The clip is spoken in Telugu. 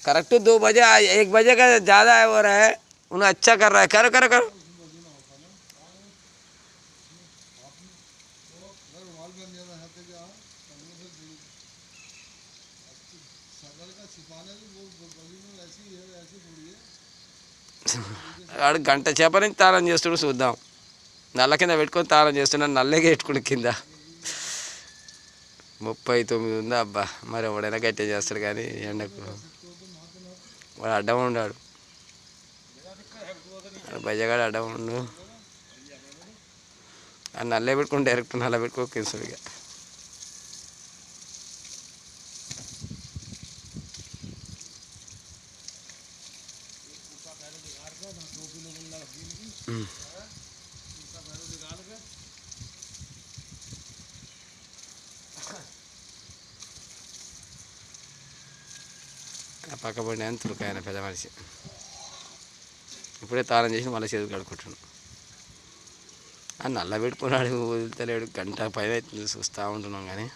करेक्ट 2 बजे 1 बजे का ज़्यादा है हो रहा है उन्हें अच्छा कर रहा है करो करो करो ఆడు గంట చేపని తాళం చేస్తుడు చూద్దాం నల్ల కింద పెట్టుకొని తాళం చేస్తున్నాడు నల్లగా పెట్టుకుని కింద 39 ఉందా అబ్బా మరి ఎవడైనా గట్టిగా చేస్తాడు కానీ ఎండకు వాడు అడ్డం ఉన్నాడు బజ్జగాడు అడ్డం ఉండు ఆ నల్లే పెట్టుకుని డైరెక్ట్ నల్ల పెట్టుకోకిస్తాడు ఇక పక్క పడిన తులకాయన పెద్ద మనిషి ఇప్పుడే తాళం చేసి మళ్ళీ చేతులు కడుక్కుంటున్నాడు నల్ల పెట్టుకున్నాడు వదులుతలేడు గంట పైన చూస్తూ ఉంటున్నాం కానీ